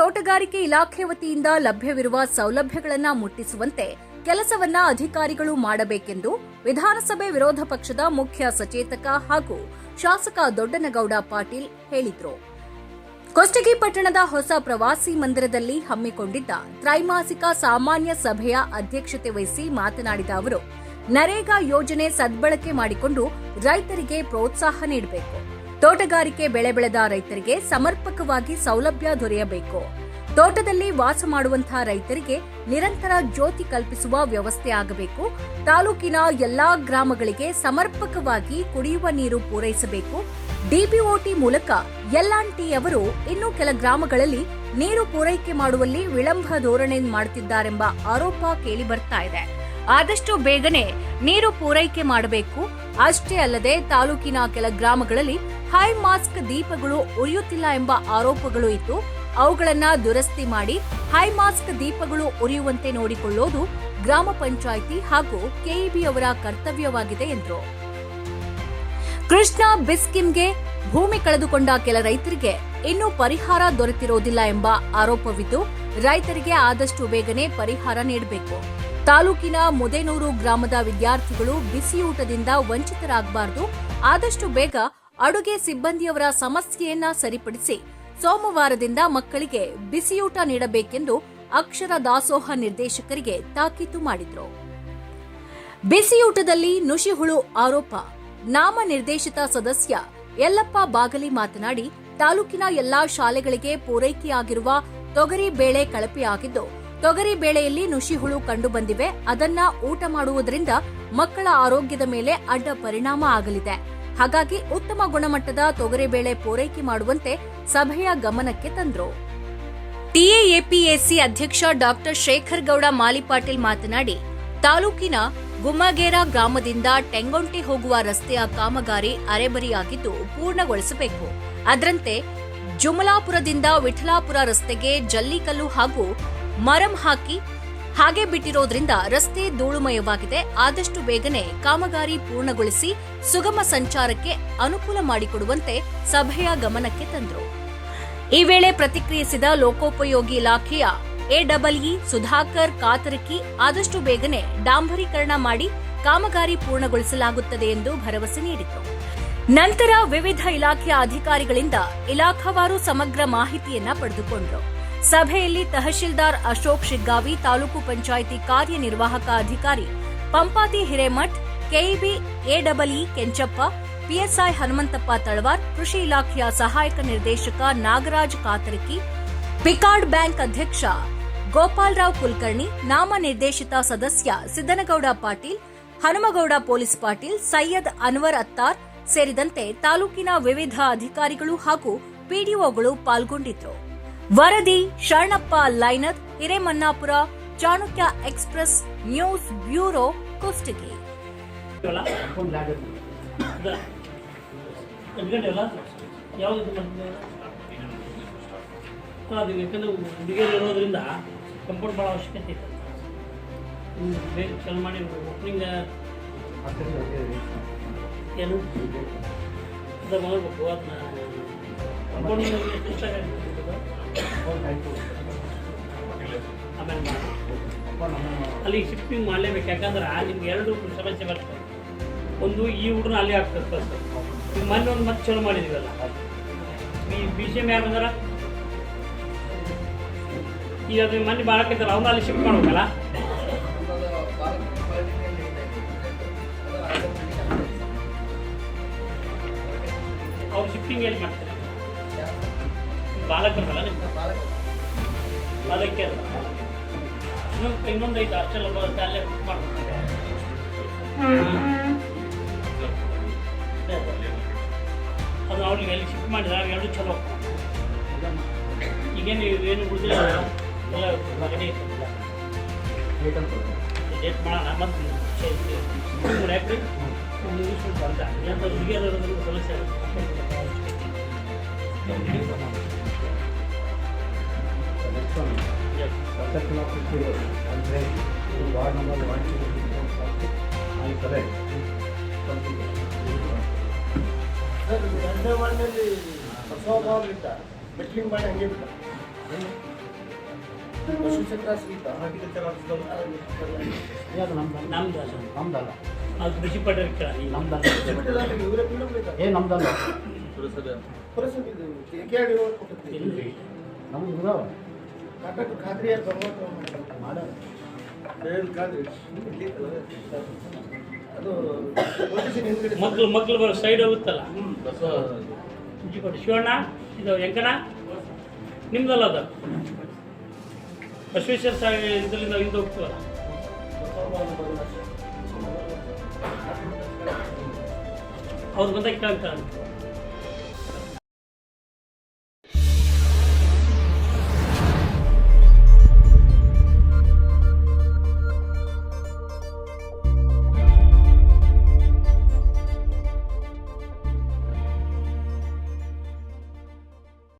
ತೋಟಗಾರಿಕೆ ಇಲಾಖೆ ವತಿಯಿಂದ ಲಭ್ಯವಿರುವ ಸೌಲಭ್ಯಗಳನ್ನು ಮುಟ್ಟಿಸುವಂತೆ ಕೆಲಸವನ್ನ ಅಧಿಕಾರಿಗಳು ಮಾಡಬೇಕೆಂದು ವಿಧಾನಸಭೆ ವಿರೋಧ ಪಕ್ಷದ ಮುಖ್ಯ ಸಚೇತಕ ಹಾಗೂ ಶಾಸಕ ದೊಡ್ಡನಗೌಡ ಪಾಟೀಲ್ ಹೇಳಿದರು. ಕೊಷ್ಟಗಿ ಪಟ್ಟಣದ ಹೊಸ ಪ್ರವಾಸಿ ಮಂದಿರದಲ್ಲಿ ಹಮ್ಮಿಕೊಂಡಿದ್ದ ತ್ರೈಮಾಸಿಕ ಸಾಮಾನ್ಯ ಸಭೆಯ ಅಧ್ಯಕ್ಷತೆ ವಹಿಸಿ ಮಾತನಾಡಿದ ಅವರು, ನರೇಗಾ ಯೋಜನೆ ಸದ್ಬಳಕೆ ಮಾಡಿಕೊಂಡು ರೈತರಿಗೆ ಪ್ರೋತ್ಸಾಹ ನೀಡಬೇಕು. ತೋಟಗಾರಿಕೆ ಬೆಳೆ ಬೆಳೆದ ರೈತರಿಗೆ ಸಮರ್ಪಕವಾಗಿ ಸೌಲಭ್ಯ ದೊರೆಯಬೇಕು. ತೋಟದಲ್ಲಿ ವಾಸ ಮಾಡುವಂತಹ ರೈತರಿಗೆ ನಿರಂತರ ಜ್ಯೋತಿ ಕಲ್ಪಿಸುವ ವ್ಯವಸ್ಥೆ ಆಗಬೇಕು. ತಾಲೂಕಿನ ಎಲ್ಲಾ ಗ್ರಾಮಗಳಿಗೆ ಸಮರ್ಪಕವಾಗಿ ಕುಡಿಯುವ ನೀರು ಪೂರೈಸಬೇಕು. ಡಿಬಿಒಟಿ ಮೂಲಕ ಎಲ್ಆಂಟಿ ಅವರು ಇನ್ನೂ ಕೆಲ ಗ್ರಾಮಗಳಲ್ಲಿ ನೀರು ಪೂರೈಕೆ ಮಾಡುವಲ್ಲಿ ವಿಳಂಬ ಧೋರಣೆ ಮಾಡುತ್ತಿದ್ದಾರೆಂಬ ಆರೋಪ ಕೇಳಿಬರ್ತಾ ಇದೆ. ಆದಷ್ಟು ಬೇಗನೆ ನೀರು ಪೂರೈಕೆ ಮಾಡಬೇಕು. ಅಷ್ಟೇ ಅಲ್ಲದೆ ತಾಲೂಕಿನ ಕೆಲ ಗ್ರಾಮಗಳಲ್ಲಿ ಹೈ ಮಾಸ್ಕ್ ದೀಪಗಳು ಉರಿಯುತ್ತಿಲ್ಲ ಎಂಬ ಆರೋಪಗಳು ಇದ್ದು, ಅವುಗಳನ್ನು ದುರಸ್ತಿ ಮಾಡಿ ಹೈ ಮಾಸ್ಕ್ ದೀಪಗಳು ಉರಿಯುವಂತೆ ನೋಡಿಕೊಳ್ಳುವುದು ಗ್ರಾಮ ಪಂಚಾಯಿತಿ ಹಾಗೂ ಕೆಇಬಿ ಅವರ ಕರ್ತವ್ಯವಾಗಿದೆ ಎಂದರು. ಕೃಷ್ಣಾ ಬಿಸ್ಕಿಮ್ಗೆ ಭೂಮಿ ಕಳೆದುಕೊಂಡ ಕೆಲ ರೈತರಿಗೆ ಇನ್ನೂ ಪರಿಹಾರ ದೊರೆತಿರೋದಿಲ್ಲ ಎಂಬ ಆರೋಪವಿದ್ದು, ರೈತರಿಗೆ ಆದಷ್ಟು ಬೇಗನೆ ಪರಿಹಾರ ನೀಡಬೇಕು. ತಾಲೂಕಿನ ಮುದೇನೂರು ಗ್ರಾಮದ ವಿದ್ಯಾರ್ಥಿಗಳು ಬಿಸಿಯೂಟದಿಂದ ವಂಚಿತರಾಗಬಾರದು. ಆದಷ್ಟು ಬೇಗ ಅಡುಗೆ ಸಿಬ್ಬಂದಿಯವರ ಸಮಸ್ಯೆಯನ್ನ ಸರಿಪಡಿಸಿ ಸೋಮವಾರದಿಂದ ಮಕ್ಕಳಿಗೆ ಬಿಸಿಯೂಟ ನೀಡಬೇಕೆಂದು ಅಕ್ಷರ ದಾಸೋಹ ನಿರ್ದೇಶಕರಿಗೆ ತಾಕೀತು ಮಾಡಿದರು. ಬಿಸಿಯೂಟದಲ್ಲಿ ನುಷಿಹುಳು ಆರೋಪ ನಾಮ ನಿರ್ದೇಶಿತ ಸದಸ್ಯ ಯಲ್ಲಪ್ಪ ಬಾಗಲಿ ಮಾತನಾಡಿ, ತಾಲೂಕಿನ ಎಲ್ಲಾ ಶಾಲೆಗಳಿಗೆ ಪೂರೈಕೆಯಾಗಿರುವ ತೊಗರಿ ಬೇಳೆ ಕಳಪೆಯಾಗಿದ್ದು, ತೊಗರಿ ಬೇಳೆಯಲ್ಲಿ ನುಷಿಹುಳು ಕಂಡುಬಂದಿವೆ. ಅದನ್ನ ಊಟ ಮಾಡುವುದರಿಂದ ಮಕ್ಕಳ ಆರೋಗ್ಯದ ಮೇಲೆ ಅಡ್ಡ ಪರಿಣಾಮ ಆಗಲಿದೆ. ಹಾಗಾಗಿ ಉತ್ತಮ ಗುಣಮಟ್ಟದ ತೊಗರಿಬೇಳೆ ಪೂರೈಕೆ ಮಾಡುವಂತೆ ಸಭೆಯ ಗಮನಕ್ಕೆ ತಂದರು. ಟಿಎಎಪಿಎಸ್ಸಿ ಅಧ್ಯಕ್ಷ ಡಾಕ್ಟರ್ ಶೇಖರ್ ಗೌಡ ಮಾಲಿಪಾಟೀಲ್ ಮಾತನಾಡಿ, ತಾಲೂಕಿನ ಗುಮ್ಮಗೇರ ಗ್ರಾಮದಿಂದ ಟೆಂಗೊಂಟಿ ಹೋಗುವ ರಸ್ತೆಯ ಕಾಮಗಾರಿ ಅರೆಬರಿಯಾಗಿದ್ದು ಪೂರ್ಣಗೊಳಿಸಬೇಕು. ಅದರಂತೆ ಜುಮಲಾಪುರದಿಂದ ವಿಠಲಾಪುರ ರಸ್ತೆಗೆ ಜಲ್ಲಿಕಲ್ಲು ಹಾಗೂ ಮರಂ ಹಾಗೆ ಬಿಟ್ಟಿರೋದ್ರಿಂದ ರಸ್ತೆ ಧೂಳುಮಯವಾಗಿದೆ. ಆದಷ್ಟು ಬೇಗನೆ ಕಾಮಗಾರಿ ಪೂರ್ಣಗೊಳಿಸಿ ಸುಗಮ ಸಂಚಾರಕ್ಕೆ ಅನುಕೂಲ ಮಾಡಿಕೊಡುವಂತೆ ಸಭೆಯ ಗಮನಕ್ಕೆ ತಂದರು. ಈ ವೇಳೆ ಪ್ರತಿಕ್ರಿಯಿಸಿದ ಲೋಕೋಪಯೋಗಿ ಇಲಾಖೆಯ ಎಡಬ್ಲ್ಇ ಸುಧಾಕರ್ ಕಾತರಕಿ, ಆದಷ್ಟು ಬೇಗನೆ ಡಾಂಬರೀಕರಣ ಮಾಡಿ ಕಾಮಗಾರಿ ಪೂರ್ಣಗೊಳಿಸಲಾಗುತ್ತದೆ ಎಂದು ಭರವಸೆ ನೀಡಿದರು. ನಂತರ ವಿವಿಧ ಇಲಾಖೆಯ ಅಧಿಕಾರಿಗಳಿಂದ ಇಲಾಖಾವಾರು ಸಮಗ್ರ ಮಾಹಿತಿಯನ್ನ ಪಡೆದುಕೊಂಡರು. ಸಭೆಯಲ್ಲಿ ತಹಶೀಲ್ದಾರ್ ಅಶೋಕ್ ಶಿಗ್ಗಾವಿ, ತಾಲೂಕು ಪಂಚಾಯಿತಿ ಕಾರ್ಯನಿರ್ವಾಹಕ ಅಧಿಕಾರಿ ಪಂಪಾತಿ ಹಿರೇಮಠ್, ಕೆಇಬಿ ಎಡಬ್ಲ್ಇ ಕೆಂಚಪ್ಪ, ಪಿಎಸ್ಐ ಹನುಮಂತಪ್ಪ ತಳವಾರ್, ಕೃಷಿ ಇಲಾಖೆಯ ಸಹಾಯಕ ನಿರ್ದೇಶಕ ನಾಗರಾಜ್ ಕಾತರಕಿ, ಪಿಕಾರ್ಡ್ ಬ್ಯಾಂಕ್ ಅಧ್ಯಕ್ಷ ಗೋಪಾಲರಾವ್ ಕುಲಕರ್ಣಿ, ನಾಮ ನಿರ್ದೇಶಿತ ಸದಸ್ಯ ಸಿದ್ದನಗೌಡ ಪಾಟೀಲ್, ಹನುಮಗೌಡ ಪೊಲೀಸ್ ಪಾಟೀಲ್, ಸೈಯದ್ ಅನ್ವರ್ ಅತ್ತಾರ್ ಸೇರಿದಂತೆ ತಾಲೂಕಿನ ವಿವಿಧ ಅಧಿಕಾರಿಗಳು ಹಾಗೂ ಪಿಡಿಒಗಳು ಪಾಲ್ಗೊಂಡಿದ್ದರು. ವರದಿ Sharanappa Lainad, Hiremannapur, Chanakya express news bureau, Kushtagi. ಇರೋದ್ರಿಂದ ಕಂಪೌಂಡ್ ಭಾಳ ಅವಶ್ಯಕತೆ ಇತ್ತು. ಬೇಗ ಚಲೋ ಮಾಡಿ ಓಪನಿಂಗ್ ಏನು ಅದು ಮಾಡಬೇಕು. ಅದನ್ನ ಕಂಪೌಂಡ್ ಆಮೇಲೆ ಅಲ್ಲಿ ಶಿಫ್ಟಿಂಗ್ ಮಾಡಲೇಬೇಕು. ಯಾಕಂದ್ರೆ ನಿಮ್ಗೆ ಎರಡು ಸಮಸ್ಯೆ ಬರ್ತದೆ. ಒಂದು ಈ ಹುಡುಗನ ಅಲ್ಲಿ ಆಗ್ತದೆ ಫಸ್ಟ್. ಈಗ ಮೊನ್ನೆ ಒಂದು ಮತ್ತೆ ಚಲೋ ಮಾಡಿದೀವಲ್ಲ, BCM ಯಾರು ಬಂದಾರ, ಈಗ ಅದು ಮೊನ್ನೆ ಬಾಳಕೈತಲ್ಲ, ಅವ್ನ ಅಲ್ಲಿ ಶಿಫ್ಟ್ ಮಾಡ್ಬೇಕಲ್ಲ. ಅವ್ರು ಶಿಫ್ಟಿಂಗ್ ಎಲ್ಲಿ ಮಾಡ್ತಾರೆ? ಬಾಲಕರಲ್ಲ, ನಿಮ್ಮ ಬಾಲಕಿ ಅಲ್ಲ. ಇನ್ನೊಂದು ಐತೆ ಅಷ್ಟೆಲ್ಲ ಬರುತ್ತೆ, ಅಲ್ಲೇ ಮಾಡ್ತಾರೆ. ಅದು ಅವ್ರಿಗೆ ಎಲ್ಲಿ ಶಿಫ್ಟ್ ಮಾಡಿದ್ರೆ ಎರಡು ಚಲೋ. ಈಗೇನು ಏನು ಉಳಿದಿಲ್ಲ, ಎಲ್ಲ ಹೊರಗಡೆ ಡೇಟ್ ಮಾಡೋಣ. ಮತ್ತು ಯಾಕ್ರಿ ಬಂದ ಎಂತ ಹುಡುಗಿಯರು ಸಮಸ್ಯೆ ವಾರ್ಡ್ ನಂಬರ್ 1 ಬೆಟ್ಲಿಂಗ್ ಮಾಡಿ ಹಂಗೆ ಬಿಟ್ಟ. ಪಶುಚಕ್ರ ಸಹಿತ ಹಾರ್ಟಿಕಲ್ಚರ್ ಆಫೀಸ್ದವ್ರು ಯಾವುದು ನಮ್ದಲ್ಲ ನಮ್ದು ಅಲ್ಲ ನಮ್ದಲ್ಲ ಅದು ಕೃಷಿ ಪಟ್ಟಣ ಕೇಳ ನೀವು ನಮ್ದಲ್ಲ ಇವರೇ ಬಿಡಬೇಕಾ ಏ ನಮ್ದಲ್ಲ ಪುರಸಭೆ ಇದು KRDO ಕೊಟ್ಟಿರ್ತೀವಿ. ಇಲ್ರಿ ನಮ್ದು ಇದಾವ ಕಾಂಟ್ರಾಕ್ಟರ್ ಖಾದ್ರಿಯಾಗಿ ಮಾಡೋದು ಖಾದ್ರಿ ಅದು ಪೊಲಿಟಿಷಿಯನ್ ಹಿಂದ್ಗಡೆ ಮಕ್ಳು ಬರೋ ಸೈಡ್ ಹೋಗುತ್ತಲ್ಲ ಬಸ ಶಿವಣ್ಣ ಇದು ಎಂಕಣ ನಿಮ್ದಲ್ಲ ಅದು ಬಸವೇಶ್ವರ ಸಾಗಿ ಇದರಿಂದ ಹಿಂದೆ ಹೋಗ್ತೀವಲ್ಲ ಅವ್ರು ಬಂದಾಗ ಕೇಳ್ತಾರೆ